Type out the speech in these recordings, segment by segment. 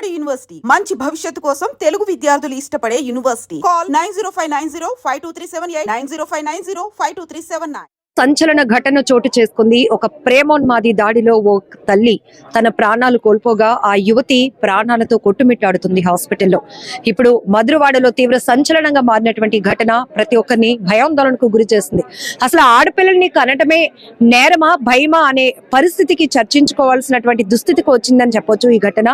Vijayawada university మంచి భవిష్యత్తు కోసం తెలుగు విద్యార్థులు ఇష్టపడే యూనివర్సిటీ. కాల్ 9059052378 9059052379. సంచలన ఘటన చోటు చేసుకుంది. ఒక ప్రేమోన్మాది దాడిలో ఓ తల్లి తన ప్రాణాలు కోల్పోగా ఆ యువతి ప్రాణాలతో కొట్టుమిట్టాడుతుంది హాస్పిటల్లో. ఇప్పుడు మధురవాడలో తీవ్ర సంచలనంగా మారినటువంటి ఘటన ప్రతి ఒక్కరిని భయాందోళనకు గురి చేస్తుంది. అసలు ఆడపిల్లల్ని కనటమే నేరమా భయమా అనే పరిస్థితికి చర్చించుకోవాల్సినటువంటి దుస్థితికి వచ్చిందని చెప్పొచ్చు ఈ ఘటన.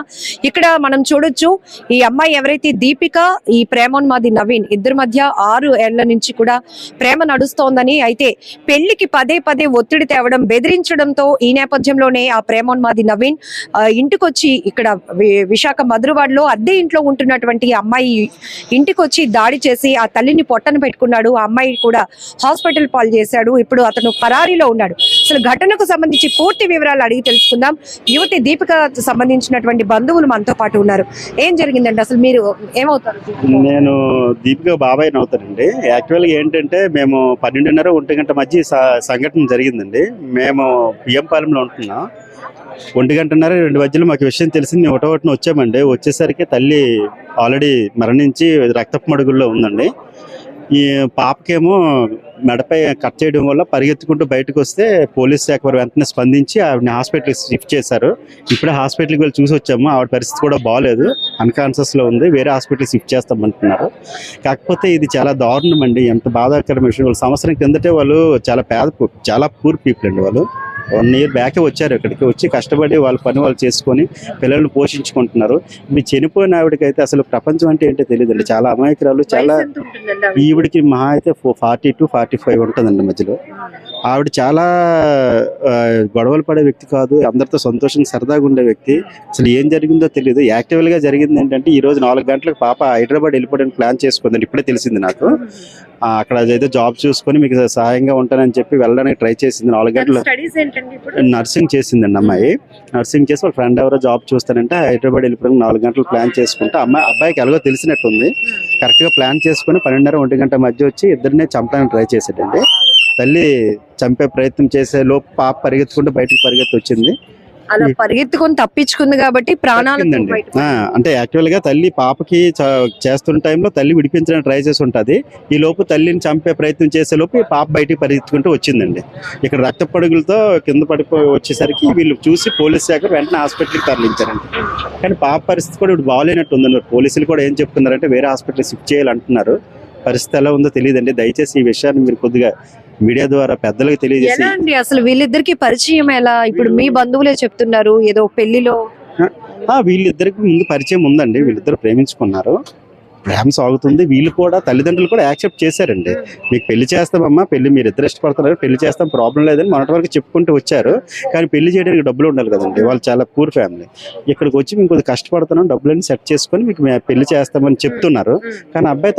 ఇక్కడ మనం చూడొచ్చు, ఈ అమ్మాయి ఎవరైతే దీపిక, ఈ ప్రేమోన్మాది నవీన్, ఇద్దరి మధ్య 6 ఏళ్ల నుంచి కూడా ప్రేమ నడుస్తోందని, అయితే పెళ్లికి పదే పదే ఒత్తిడి తేవడం, బెదిరించడంతో ఈ నేపథ్యంలోనే ఆ ప్రేమోన్మాది నవీన్ ఇంటికొచ్చి ఇక్కడ విశాఖ మధురవాడలో అద్దె ఇంట్లో ఉంటున్నటువంటి అమ్మాయి ఇంటికొచ్చి దాడి చేసి ఆ తల్లిని పొట్టన పెట్టుకున్నాడు. ఆ అమ్మాయి కూడా హాస్పిటల్ పాలు చేశాడు. ఇప్పుడు అతను పరారీలో ఉన్నాడు. అసలు ఘటనకు సంబంధించి పూర్తి వివరాలు అడిగి తెలుసుకుందాం. యువతి దీపికకు సంబంధించినటువంటి బంధువులు మనతో పాటు ఉన్నారు. ఏం జరిగిందండి? అసలు మీరు ఏమవుతారు? నేను దీపిక బాబాయ్ అవుతానండి. యాక్చువల్గా ఏంటంటే మేము 12:30 1 గంట మధ్య సంఘటన జరిగిందండి. మేము బియ్యంపాలెంలో ఉంటున్నాం. 1 గంటన్నర 2 మధ్యలో మాకు విషయం తెలిసింది. ఒకటోటిన వచ్చామండి. వచ్చేసరికి తల్లి ఆల్రెడీ మరణించి రక్తపు మడుగుల్లో ఉందండి. ఈ పాపకేమో మెడపై కట్ చేయడం వల్ల పరిగెత్తుకుంటూ బయటకు వస్తే పోలీస్ శాఖ వారు వెంటనే స్పందించి ఆవిడని హాస్పిటల్కి షిఫ్ట్ చేశారు. ఇప్పుడే హాస్పిటల్కి వెళ్ళి చూసి వచ్చాము. ఆవిడ పరిస్థితి కూడా బాగాలేదు, అన్కాన్షియస్లో ఉంది. వేరే హాస్పిటల్కి షిఫ్ట్ చేస్తామంటున్నారు. కాకపోతే ఇది చాలా దారుణం అండి. ఎంత బాధాకరమైన విషయం. వాళ్ళు సంవత్సరం కిందటే వాళ్ళు చాలా పూర్ పీపుల్ అండి. వాళ్ళు 1 year బ్యాకే వచ్చారు. ఇక్కడికి వచ్చి కష్టపడి వాళ్ళ పని వాళ్ళు చేసుకొని పిల్లల్ని పోషించుకుంటున్నారు. ఇప్పుడు చనిపోయిన ఆవిడకైతే అసలు ప్రపంచం అంటే ఏంటో తెలియదండి. చాలా అమాయకురాలు. చాలా ఈవిడికి మహా అయితే 40 to 45 ఉంటుందండి మధ్యలో. ఆవిడ చాలా గొడవలు పడే వ్యక్తి కాదు. అందరితో సంతోషంగా సరదాగా ఉండే వ్యక్తి. అసలు ఏం జరిగిందో తెలియదు. యాక్టివ్గా జరిగింది ఏంటంటే, ఈ రోజు 4 గంటలకు పాప హైదరాబాద్ వెళ్ళిపోవడానికి ప్లాన్ చేసుకుందండి. ఇప్పుడే తెలిసింది నాకు. అక్కడ ఏదో జాబ్ చూసుకొని మీకు సహాయంగా ఉంటానని చెప్పి వెళ్ళడానికి ట్రై చేసింది. 4 గంటలు నర్సింగ్ చేసిందండి అమ్మాయి. నర్సింగ్ చేసి వాళ్ళ ఫ్రెండ్ ఎవరో జాబ్ చూస్తానంటే హైదరాబాద్ వెళ్ళిపోవడానికి 4 గంటలు ప్లాన్ చేసుకుంటే అబ్బాయికి ఎలాగో తెలిసినట్టుంది. కరెక్ట్గా ప్లాన్ చేసుకుని 12:30 1 గంట మధ్య వచ్చి ఇద్దరినే చంపడానికి ట్రై చేశాడండి. తల్లి చంపే ప్రయత్నం చేసే లోపు పాప పరిగెత్తుకుంటూ బయటకు వచ్చింది. అలా పరిగెత్తుకొని తప్పించుకుంది కాబట్టి ప్రాణాలు. అంటే యాక్చువల్ గా తల్లి పాపకి చేస్తున్న టైంలో తల్లి విడిపించడానికి ట్రై చేసి ఉంటది. ఈ లోపు తల్లిని చంపే ప్రయత్నం చేసే లోపు పాప బయటికి పరిగెత్తుకుంటూ వచ్చిందండి. ఇక్కడ రక్త పడుగులతో కింద పడిపోయి వచ్చేసరికి వీళ్ళు చూసి పోలీస్ శాఖ వెంటనే హాస్పిటల్కి తరలించారండి. కానీ పాప పరిస్థితి కూడా ఇప్పుడు బాగాలేనట్టు ఉందన్నారు. పోలీసులు కూడా ఏం చెప్తున్నారంటే వేరే హాస్పిటల్ షిఫ్ట్ చేయాలంటున్నారు. పరిస్థితి ఎలా ఉందో తెలియదండి. దయచేసి ఈ విషయాన్ని మీరు కొద్దిగా మీడియా ద్వారా పెద్దలకు తెలియజేసి. అసలు వీళ్ళిద్దరికి పరిచయం ఎలా? ఇప్పుడు మీ బంధువులే చెప్తున్నారు ఏదో పెళ్లిలో. వీళ్ళిద్దరికి ముందు పరిచయం ఉందండి. వీళ్ళిద్దరు ప్రేమించుకున్నారు. ప్రేమ సాగుతుంది. వీళ్ళు కూడా తల్లిదండ్రులు కూడా యాక్సెప్ట్ చేశారండి. మీకు పెళ్లి చేస్తామమ్మా, పెళ్లి మీరు ఇద్దరు ఇష్టపడుతున్నారు, పెళ్లి చేస్తాం, ప్రాబ్లం లేదని మొన్నటి వరకు చెప్పుకుంటూ వచ్చారు. కానీ పెళ్లి చేయడానికి డబ్బులు ఉండాలి కదండి. వాళ్ళు చాలా పూర్ ఫ్యామిలీ. ఇక్కడికి వచ్చి మేము కొద్దిగా కష్టపడుతున్నాం, డబ్బులన్నీ సెట్ చేసుకొని మీకు పెళ్లి చేస్తామని చెప్తున్నారు. కానీ అబ్బాయి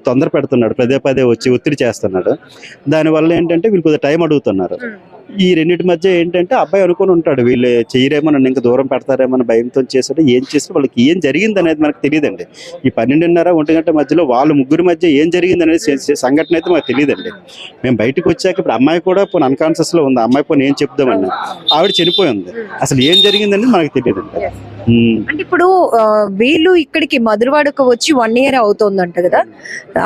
తొందర పెడుతున్నాడు. పదే వచ్చి ఒత్తిడి చేస్తున్నాడు. దానివల్ల ఏంటంటే వీళ్ళు కొద్దిగా టైం అడుగుతున్నారు. ఈ రెండింటి మధ్య ఏంటంటే అబ్బాయి అనుకుని ఉంటాడు వీళ్ళు చేయరేమో, నన్ను ఇంకా దూరం పెడతారేమో అని భయంతో చేసాడు. ఏం చేస్తే వాళ్ళకి ఏం జరిగింది అనేది మనకు తెలియదండి. ఈ 12:30 1 గంట మధ్యలో వాళ్ళ ముగ్గురి మధ్య ఏం జరిగింది అనేది సంఘటన అయితే మాకు తెలియదండి. మేము బయటకు వచ్చాక ఇప్పుడు అమ్మాయి కూడా పోనీ అన్కాన్షియస్ లో ఉంది. అమ్మాయి పోనీ ఏం చెప్దామన్నా ఆవిడ చనిపోయి ఉంది. అసలు ఏం జరిగిందని మనకు తెలియదండి. అంటే ఇప్పుడు వీళ్ళు ఇక్కడికి మధురవాడకు వచ్చి 1 year అవుతోందంట కదా.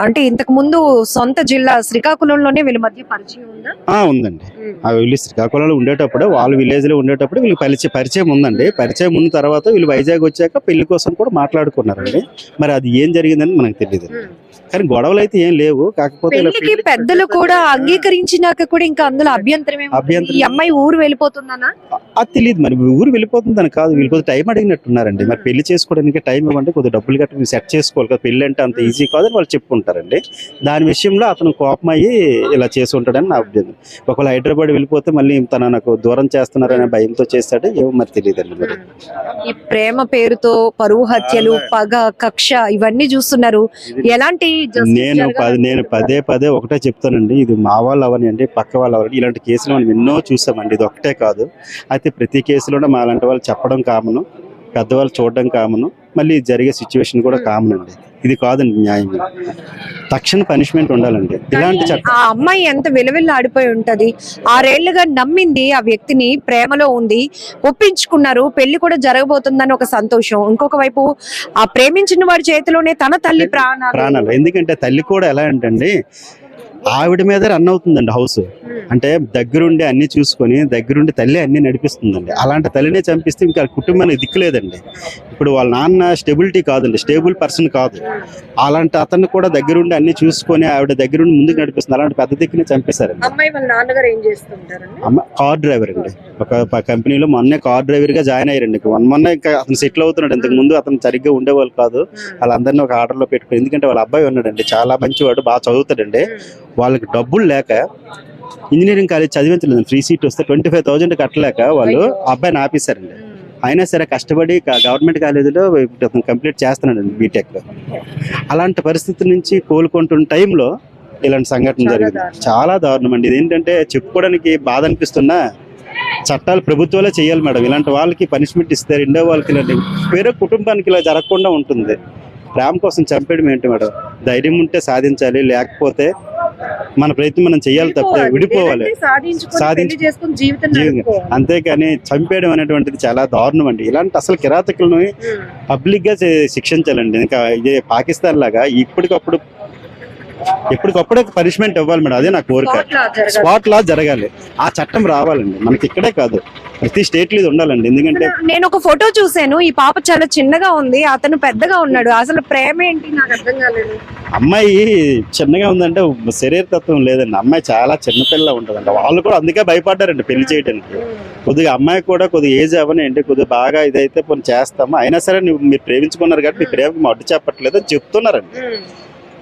అంటే ఇంతకు ముందు సొంత జిల్లా శ్రీకాకుళంలోనే వీళ్ళ మధ్య పరిచయం ఉందా? ఉందండి. వీళ్ళు శ్రీకాకుళంలో ఉండేటప్పుడు, వాళ్ళ విలేజ్ లో ఉండేటప్పుడు వీళ్ళు పరిచయం ఉందండి. పరిచయం ఉన్న తర్వాత వీళ్ళు వైజాగ్ వచ్చాక పెళ్లి కోసం కూడా మాట్లాడుకున్నారండి. మరి అది ఏం జరిగిందని మనకు తెలియదు. కానీ గొడవలు అయితే ఏం లేవు. కాకపోతే పెద్దలు కూడా అంగీకరించినాక కూడా ఇంకా అందులో అభ్యంతరం ఈ అమ్మాయి ఊరు వెళ్ళిపోతుందన్నా అది తెలియదు. మరి ఊరు వెళ్ళిపోతుందని కాదు, వీళ్ళు కొద్దిగా టైం అడిగినట్టున్నారండి. మరి పెళ్లి చేసుకోవడానికి టైం ఇవ్వండి, కొద్దిగా డబ్బులు కట్టి సెట్ చేసుకోవాలి కదా. పెళ్లి అంటే అంత ఈజీ కాదని వాళ్ళు చెప్పుకుంటారండి. దాని విషయంలో అతను కోపం అయ్యి ఇలా చేసి ఉంటాడని నా అభ్యంతరం. ఒకవేళ హైదరాబాద్ వెళ్ళిపోతే మళ్ళీ తన నాకు దూరం చేస్తున్నారనే భయంతో చేస్తాడు ఏమో మరి తెలియదండి. మరి ఈ ప్రేమ పేరుతో పరువు హత్యలు, పగ, కక్ష ఇవన్నీ చూస్తున్నారు. ఎలాంటి నేను పదే ఒకటే చెప్తానండి. ఇది మా వాళ్ళు అవనండి, పక్క వాళ్ళు అవని, ఇలాంటి కేసులు మనం ఎన్నో చూసామండి. ఇది ఒకటే కాదు. అయితే ప్రతి కేసులోనే మా లాంటి వాళ్ళు చెప్పడం కామను, పెద్దవాళ్ళు చూడడం కామను, మళ్ళీ జరిగే సిచ్యువేషన్ కూడా కామన్ అండి. ఇది కాదండి న్యాయం. తక్షణ పనిష్మెంట్ ఉండాలండి ఇలాంటి చట్టం. ఆ అమ్మాయి ఎంత విలువిల్లు ఆడిపోయి ఉంటది. 6 ఏళ్లుగా నమ్మింది ఆ వ్యక్తిని, ప్రేమలో ఉంది, ఒప్పించుకున్నారు, పెళ్లి కూడా జరగబోతుందని ఒక సంతోషం. ఇంకొక వైపు ఆ ప్రేమించిన వాడి చేతిలోనే తన తల్లి ప్రాణాలు. ఎందుకంటే తల్లి కూడా ఎలా అంటే ఆవిడ మీద రన్ అవుతుందండి హౌస్. అంటే దగ్గరుండి అన్ని చూసుకొని దగ్గరుండి తల్లి అన్ని నడిపిస్తుందండి. అలాంటి తల్లినే చంపిస్తే ఇంకా కుటుంబానికి దిక్కులేదండి. ఇప్పుడు వాళ్ళ నాన్న స్టెబిలిటీ కాదండి, స్టేబుల్ పర్సన్ కాదు. అలాంటి అతన్ని కూడా దగ్గరుండి అన్ని చూసుకొని ఆవిడ దగ్గరుండి ముందుకు నడిపిస్తుంది. అలాంటి పెద్ద దిక్కుని చంపేశారండి. అమ్మాయి వాళ్ళ నాన్నగారు ఏం చేస్తుంటారండి? అమ్మ కార్ డ్రైవర్ అండి. ఒక కంపెనీలో మొన్నే కార్ డ్రైవర్ గా జాయిన్ అయ్యారండి. మొన్న ఇంకా అతను సెటిల్ అవుతున్నాడు. ఇంతకు ముందు అతను సరిగ్గా ఉండేవాళ్ళు కాదు. వాళ్ళందరినీ ఒక ఆర్డర్ లో పెట్టుకుని, ఎందుకంటే వాళ్ళ అబ్బాయి ఉన్నాడండి, చాలా మంచివాడు, బాగా చదువుతాడండి. వాళ్ళకి డబ్బులు లేక ఇంజనీరింగ్ కాలేజ్ చదివించలేదు, ఫ్రీ సీట్ వస్తే 25,000 కట్టలేక వాళ్ళు అబ్బాయిని ఆపేశారండి. అయినా సరే కష్టపడి గవర్నమెంట్ కాలేజీలో కంప్లీట్ చేస్తున్నాడండి బీటెక్. అలాంటి పరిస్థితి నుంచి కోలుకుంటున్న టైంలో ఇలాంటి సంఘటన జరిగింది. చాలా దారుణం అండి. ఇదేంటంటే చెప్పుకోవడానికి బాధ అనిపిస్తున్నా చట్టాలు ప్రభుత్వాలే చేయాలి మేడం. ఇలాంటి వాళ్ళకి పనిష్మెంట్ ఇస్తే రెండో వాళ్ళకి ఇలాంటి వేరే కుటుంబానికి ఇలా జరగకుండా ఉంటుంది. ప్రేమ కోసం చంపేయడం ఏంటి మేడం? ధైర్యం ఉంటే సాధించాలి, లేకపోతే మన ప్రయత్నం మనం చేయాలి, తప్ప విడిపోవాలి, అంతేకాని చంపేయడం అనేటువంటిది చాలా దారుణం అండి. ఇలాంటి అసలు కిరాతకులను పబ్లిక్ గా శిక్షించాలండి. ఇంకా ఇదే పాకిస్తాన్ లాగా ఎప్పటికప్పుడే పనిష్మెంట్ ఇవ్వాలి మేడం. అదే నా కోరిక. స్పాట్ లా జరగాలి, ఆ చట్టం రావాలండి. మనకి ఇక్కడే కాదు, ప్రతి స్టేట్ లో ఇది ఉండాలండి. ఎందుకంటే నేను ఒక ఫోటో చూసాను, ఈ పాప చాలా చిన్నగా ఉంది, అతను పెద్దగా ఉన్నాడు. అసలు ప్రేమ ఏంటి నాకు అర్థం కాలేదు. అమ్మాయి చిన్నగా ఉందంటే శరీర తత్వం లేదండి. అమ్మాయి చాలా చిన్నపిల్ల ఉంటుందండి. వాళ్ళు కూడా అందుకే భయపడ్డారండి పెళ్లి చేయడానికి. కొద్దిగా అమ్మాయి కూడా కొద్దిగా ఏజ్ అవనండి, కొద్దిగా బాగా ఇదైతే కొన్ని చేస్తాము, అయినా సరే మీరు ప్రేమించుకున్నారు కాబట్టి మీ ప్రేమకు అడ్డు చెప్పట్లేదు అని చెప్తున్నారండి.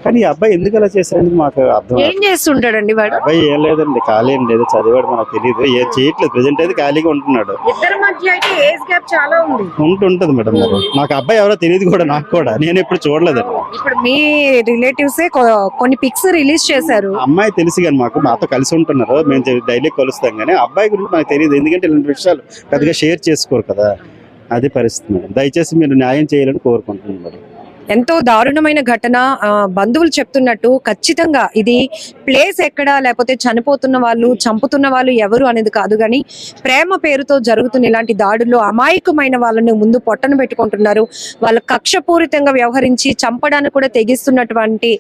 కానీ ఈ అబ్బాయి ఎందుకు అలా చేశారని మాకు అర్థం. ఏం చేస్తుంటాడండి వాడు? అబ్బాయి ఏం లేదండి, ఖాళీ అండి, ఏదో చదివాడు, మనకు తెలియదు, ఏం చేయట్లేదు. ప్రెసెంట్ అయితే ఖాళీగా ఉంటున్నాడు. ఇద్దరి మధ్య అయితే ఏజ్ గ్యాప్ చాలా ఉంది. ఉంటుంది మేడం. మరి నాకు అబ్బాయి ఎవరో తెలియదు కూడా, నాకు కూడా, నేను ఎప్పుడు చూడలేదండి. ఇప్పుడు మీ రిలేటివ్స్ కొన్ని పిక్స్ రిలీజ్ చేశారు. అమ్మాయి తెలిసి కానీ మాతో కలిసి ఉంటున్నారు, మేము డైలీ కలుస్తాం. కానీ అబ్బాయి గురించి మనకు తెలియదు, ఎందుకంటే ఇలాంటి విషయాలు పెద్దగా షేర్ చేసుకోరు కదా. అది పరిస్థితి మేడం. దయచేసి మీరు న్యాయం చేయాలని కోరుకుంటున్నాను మేడం. ఎంతో దారుణమైన ఘటన. బంధువులు చెప్తున్నట్టు ఖచ్చితంగా ఇది ప్లేస్ ఎక్కడ, లేకపోతే చనిపోతున్న వాళ్ళు, చంపుతున్న వాళ్ళు ఎవరు అనేది కాదు, కానీ ప్రేమ పేరుతో జరుగుతున్న ఇలాంటి దాడుల్లో అమాయకమైన వాళ్ళని ముందు పొట్టను పెట్టుకుంటున్నారు. వాళ్ళ కక్షపూరితంగా వ్యవహరించి చంపడానికి కూడా తెగిస్తున్నటువంటి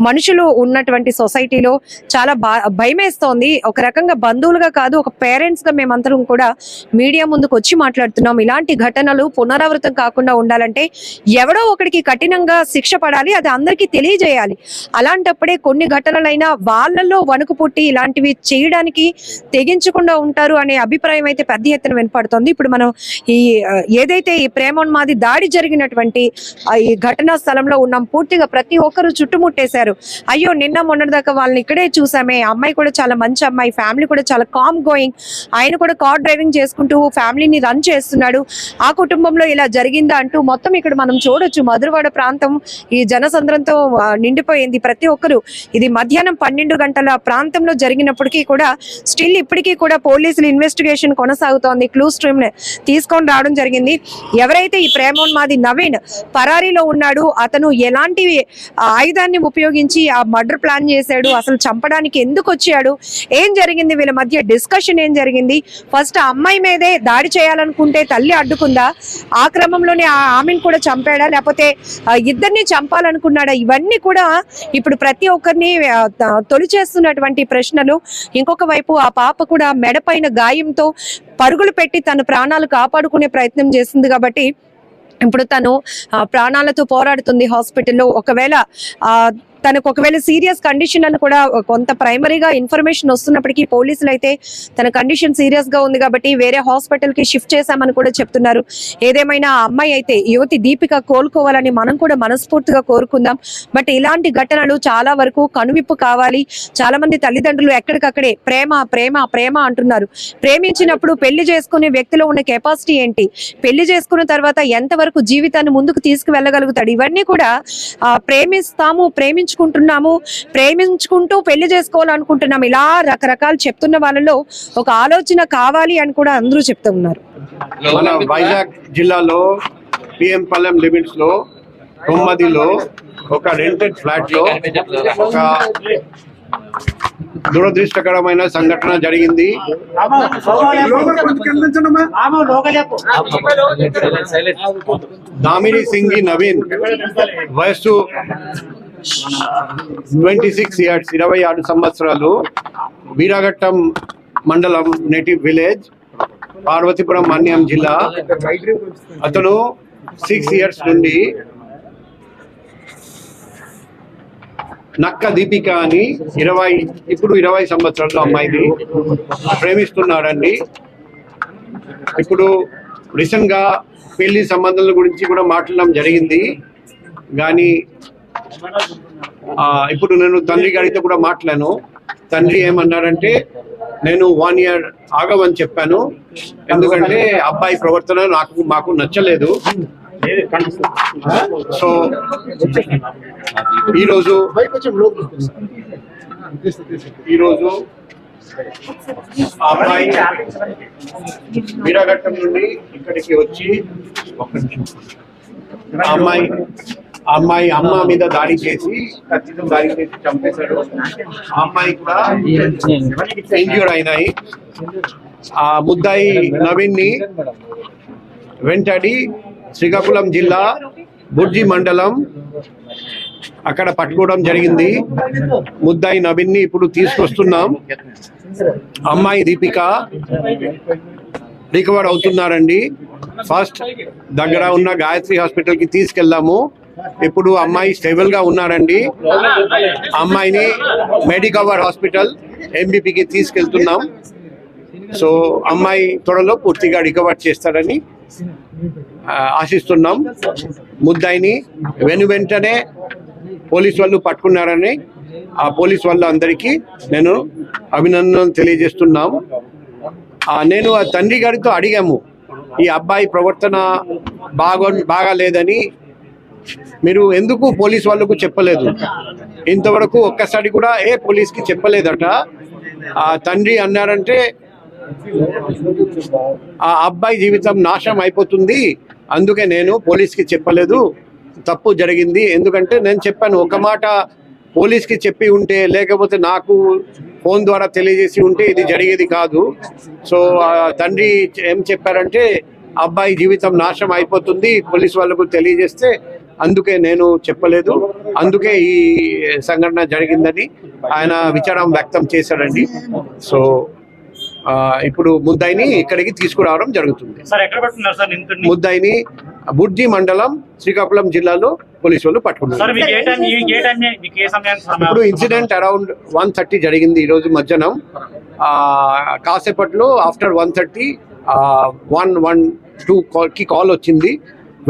మనుషులు ఉన్నటువంటి సొసైటీలో చాలా భయమేస్తోంది. ఒక రకంగా బంధువులుగా కాదు, ఒక పేరెంట్స్ గా మేమందరం కూడా మీడియా ముందుకు వచ్చి మాట్లాడుతున్నాం. ఇలాంటి ఘటనలు పునరావృతం కాకుండా ఉండాలంటే ఎవడో ఒకడికి కఠినంగా శిక్ష పడాలి, అది అందరికీ తెలియజేయాలి. అలాంటప్పుడే కొన్ని ఘటనలైనా వాళ్ళల్లో వణుకు పుట్టి ఇలాంటివి చేయడానికి తెగించకుండా ఉంటారు అనే అభిప్రాయం అయితే పెద్ద ఎత్తున వినపడుతోంది. ఇప్పుడు మనం ఏదైతే ఈ ప్రేమోన్మాది దాడి జరిగినటువంటి ఈ ఘటనా స్థలంలో ఉన్నాం. పూర్తిగా ప్రతి ఒక్కరు చుట్టుముట్టేశారు. అయ్యో నిన్న మొన్నటిదాకా వాళ్ళని ఇక్కడే చూసామే, అమ్మాయి కూడా చాలా మంచి అమ్మాయి, ఫ్యామిలీ కూడా చాలా కామ్ గోయింగ్, ఆయన కూడా కార్ డ్రైవింగ్ చేసుకుంటూ ఫ్యామిలీని రన్ చేస్తున్నాడు, ఆ కుటుంబంలో ఇలా జరిగిందా అంటూ మొత్తం ఇక్కడ మనం చూడొచ్చు. మధురవాడ ప్రాంతం ఈ జనసంద్రంతో నిండిపోయింది. ప్రతి ఒక్కరు, ఇది మధ్యాహ్నం 12 గంటల ప్రాంతంలో జరిగినప్పటికీ కూడా స్టిల్ ఇప్పటికీ కూడా పోలీసులు ఇన్వెస్టిగేషన్ కొనసాగుతోంది. క్లూస్ టీమ్ తీసుకొని రావడం జరిగింది. ఎవరైతే ఈ ప్రేమోన్మాది నవీన్ పరారీలో ఉన్నాడు, అతను ఎలాంటి ఆయుధాన్ని ఉపయోగించి ఆ మర్డర్ ప్లాన్ చేశాడు, అసలు చంపడానికి ఎందుకు వచ్చాడు, ఏం జరిగింది, వీళ్ళ మధ్య డిస్కషన్ ఏం జరిగింది, ఫస్ట్ ఆ అమ్మాయి మీదే దాడి చేయాలనుకుంటే తల్లి అడ్డుకుందా, ఆ క్రమంలోనే ఆమెను కూడా చంపాడా, లేకపోతే ఇద్దరిని చంపాలనుకున్నాడా, ఇవన్నీ కూడా ఇప్పుడు ప్రతి ఒక్కరిని తొలి చేస్తున్నటువంటి ప్రశ్నలు. ఇంకొక వైపు ఆ పాప కూడా మెడపైన గాయంతో పరుగులు పెట్టి తన ప్రాణాలు కాపాడుకునే ప్రయత్నం చేస్తుంది. కాబట్టి ఇప్పుడు తను ప్రాణాలతో పోరాడుతుంది హాస్పిటల్లో. ఒకవేళ తనకు ఒకవేళ సీరియస్ కండిషన్ అని కూడా కొంత ప్రైమరీగా ఇన్ఫర్మేషన్ వస్తున్నప్పటికీ పోలీసులు అయితే తన కండిషన్ సీరియస్ గా ఉంది కాబట్టి వేరే హాస్పిటల్ కి షిఫ్ట్ చేశామని కూడా చెప్తున్నారు. ఏదేమైనా ఆ అమ్మాయి అయితే యువతి దీపిక కోలుకోవాలని మనం కూడా మనస్ఫూర్తిగా కోరుకుందాం. బట్ ఇలాంటి ఘటనలు చాలా వరకు కనువిప్పు కావాలి. చాలా మంది తల్లిదండ్రులు ఎక్కడికక్కడే ప్రేమ ప్రేమ ప్రేమ అంటున్నారు. ప్రేమించినప్పుడు పెళ్లి చేసుకునే వ్యక్తిలో ఉన్న కెపాసిటీ ఏంటి, పెళ్లి చేసుకున్న తర్వాత ఎంతవరకు జీవితాన్ని ముందుకు తీసుకువెళ్ళగలుగుతాడు, ఇవన్నీ కూడా ప్రేమించుకుంటూ పెళ్లి చేసుకోవాలనుకుంటున్నాం, ఇలా రకరకాలు చెప్తున్న వాళ్ళలో ఒక ఆలోచన కావాలి అని కూడా అందరూ చెప్తూ ఉన్నారు. మన వైజాగ్ జిల్లాలో పిఎం పాలెం లిమిట్స్ లో తొమ్మిదిలో ఒక రెంటెడ్ ఫ్లాట్ లో ఒక దురదృష్టకరమైన సంఘటన జరిగింది. దామిని సింగి నవీన్ వయస్సు 26 years 26 సంవత్సరాలు, వీరాఘట్టం మండలం, నేటివ్ విలేజ్, పార్వతీపురం మన్యం జిల్లా. అతను 6 years నుండి నక్క దీపిక అని 20 సంవత్సరాల అమ్మాయిని ప్రేమిస్తున్నాడండి. ఇప్పుడు రీసెంట్ గా పెళ్లి సంబంధాల గురించి కూడా మాట్లాడడం జరిగింది. కానీ ఇప్పుడు నేను తండ్రి గారితో కూడా మాట్లాడాను. తండ్రి ఏమన్నారంటే, నేను 1 year ఆగమని చెప్పాను, ఎందుకంటే అబ్బాయి ప్రవర్తన మాకు నచ్చలేదు. సో ఈరోజు అబ్బాయి వీరాఘట్టం నుండి ఇక్కడికి వచ్చి అమ్మాయి అమ్మ మీద దాడి చేసి, కత్తితో దాడి చేసి చంపేశాడు. ఆ అమ్మాయి కూడా ఇంజ్యూర్డ్ అయినాయి. ఆ ముద్దాయి నవీన్ ని వెంటాడి శ్రీకాకుళం జిల్లా బుర్జి మండలం అక్కడ పట్టుకోవడం జరిగింది. ముద్దాయి నవీన్ ని ఇప్పుడు తీసుకొస్తున్నాం. అమ్మాయి దీపిక రికవర్ అవుతున్నారండి. ఫస్ట్ దగ్గర ఉన్న గాయత్రి హాస్పిటల్ కి తీసుకెళ్లాము. ఇప్పుడు అమ్మాయి స్టేబుల్ గా ఉన్నారండి. అమ్మాయిని మెడికవర్ హాస్పిటల్ ఎంబీపీకి తీసుకెళ్తున్నాం. సో అమ్మాయి త్వరలో పూర్తిగా రికవర్ చేస్తారని ఆశిస్తున్నాం. ముద్దాయిని వెంటనే పోలీసు వాళ్ళు పట్టుకున్నారని ఆ పోలీసు వాళ్ళందరికీ నేను అభినందనలు తెలియజేస్తున్నాం. నేను ఆ తండ్రి గారితో అడిగాము, ఈ అబ్బాయి ప్రవర్తన బాగాలేదని మీరు ఎందుకు పోలీసు వాళ్ళకు చెప్పలేదు? ఇంతవరకు ఒక్కసారి కూడా పోలీస్కి చెప్పలేదట. ఆ తండ్రి అన్నారంటే, ఆ అబ్బాయి జీవితం నాశనం అయిపోతుంది, అందుకే నేను పోలీస్కి చెప్పలేదు, తప్పు జరిగింది. ఎందుకంటే నేను చెప్పాను, ఒక మాట పోలీస్కి చెప్పి ఉంటే, లేకపోతే నాకు ఫోన్ ద్వారా తెలియజేసి ఉంటే ఇది జరిగేది కాదు. సో తండ్రి ఏం చెప్పారంటే, అబ్బాయి జీవితం నాశనం అయిపోతుంది, పోలీసు వాళ్ళకు తెలియజేస్తే, అందుకే నేను చెప్పలేదు, అందుకే ఈ సంఘటన జరిగిందని ఆయన విచారం వ్యక్తం చేశాడండి. సో ఇప్పుడు ముద్దాయిని ఇక్కడికి తీసుకురావడం జరుగుతుంది. ముద్దాయిని బుర్జి మండలం, శ్రీకాకుళం జిల్లాలో పోలీసు వాళ్ళు పట్టుకున్నారు. ఇప్పుడు ఇన్సిడెంట్ అరౌండ్ 1:30 జరిగింది ఈరోజు మధ్యాహ్నం. కాసేపట్లో ఆఫ్టర్ 1:30 112కి కాల్ వచ్చింది.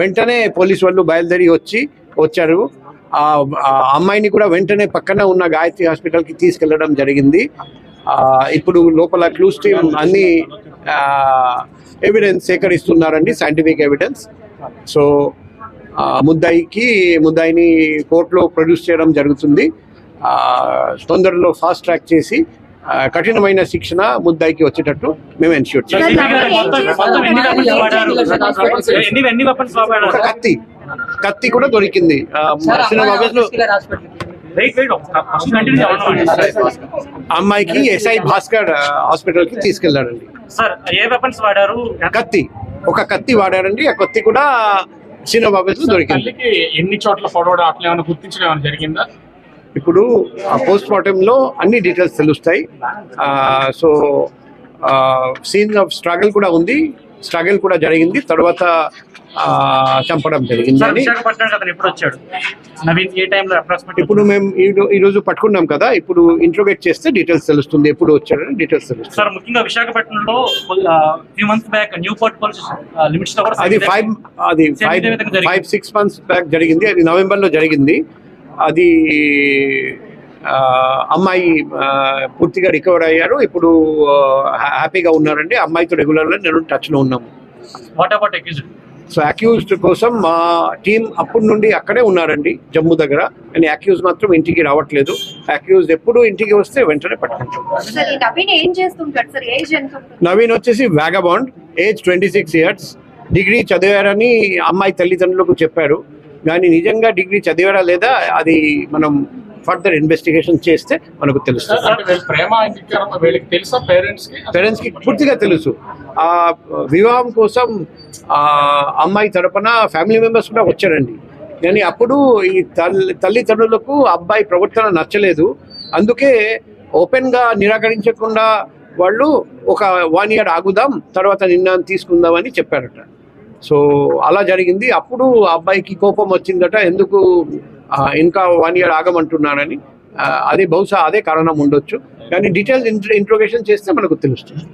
వెంటనే పోలీసు వాళ్ళు బయలుదేరి వచ్చారు. ఆ అమ్మాయిని కూడా వెంటనే పక్కన ఉన్న గాయత్రి హాస్పిటల్కి తీసుకెళ్లడం జరిగింది. ఇప్పుడు లోపల క్లూస్ టీమ్ అన్ని ఎవిడెన్స్ సేకరిస్తున్నారండి, సైంటిఫిక్ ఎవిడెన్స్. సో ముద్దాయిని కోర్టులో ప్రొడ్యూస్ చేయడం జరుగుతుంది. తొందరలో ఫాస్ట్ ట్రాక్ చేసి కఠినమైన శిక్షణ ముద్దాయికి వచ్చేటట్టు మేము ఎన్ష్యూర్ చేస్తాం. కత్తి కూడా దొరికింది. అమ్మాయికి ఎస్ఐ భాస్కర్ హాస్పిటల్ కి తీసుకెళ్లారండి. ఒక కత్తి వాడారండి. ఆ కత్తి కూడా చిన్న బాబు దొరికింది. ఎన్ని చోట్ల ఫార్వర్డ్ అట్లా ఏమైనా గుర్తించడం జరిగిందా? ఇప్పుడు పోస్ట్ మార్టం లో అన్ని డీటెయిల్స్ తెలుస్తాయి. సో సీన్ ఆఫ్ స్ట్రగల్ కూడా ఉంది, స్ట్రగల్ కూడా జరిగింది, తర్వాత చంపడం జరిగింది. ఇప్పుడు మేము ఈరోజు పట్టుకున్నాం కదా, ఇప్పుడు ఇంట్రోగేట్ చేస్తే డీటెయిల్స్ తెలుస్తుంది, ఎప్పుడు వచ్చాడని డీటెయిల్స్ తెలుస్తుంది. సార్, ముఖ్యంగా విశాఖపట్నంలో few months back Newport police limits లో కూడా అది 5-6 months బ్యాక్ జరిగింది. అది నవంబర్లో జరిగింది. అది అమ్మాయి పూర్తిగా రికవర్ అయ్యారు. ఇప్పుడు హ్యాపీగా ఉన్నారండి. అమ్మాయితో రెగ్యులర్గా నేను టచ్లో ఉన్నాము. సో అక్యూజ్డ్ కోసం మా టీం అప్పటి నుండి అక్కడే ఉన్నారండి, జమ్మూ దగ్గర. కానీ అక్యూజ్ మాత్రం ఇంటికి రావట్లేదు. అక్యూజ్ ఎప్పుడు ఇంటికి వస్తే వెంటనే పట్టుకుంటాం. నవీన్ వచ్చేసి వ్యాగబాండ్, ఏజ్ 26 years, డిగ్రీ చదివారని అమ్మాయి తల్లిదండ్రులకు చెప్పారు. కానీ నిజంగా డిగ్రీ చదివారా లేదా అది మనం ఫర్దర్ ఇన్వెస్టిగేషన్ చేస్తే మనకు తెలుస్తుంది. అంటే వీళ్ళు ప్రేమ అంగీకారం వీళ్ళకి తెలుసా పేరెంట్స్ పేరెంట్స్కి పూర్తిగా తెలుసు. ఆ వివాహం కోసం ఆ అమ్మాయి తరపున ఫ్యామిలీ మెంబర్స్ కూడా వచ్చారండి. కానీ అప్పుడు ఈ తల్లిదండ్రులకు అబ్బాయి ప్రవర్తన నచ్చలేదు. అందుకే ఓపెన్గా నిరాకరించకుండా వాళ్ళు ఒక 1 year ఆగుదాం, తర్వాత నిర్ణయం తీసుకుందామని చెప్పారట. సో అలా జరిగింది. అప్పుడు అబ్బాయికి కోపం వచ్చిందట, ఎందుకు ఇంకా 1 year ఆగమంటున్నారని. అదే బహుశా అదే కారణం ఉండొచ్చు. కానీ డీటెయిల్స్ ఇంట్రోగేషన్ చేస్తే మనకు తెలుస్తుంది.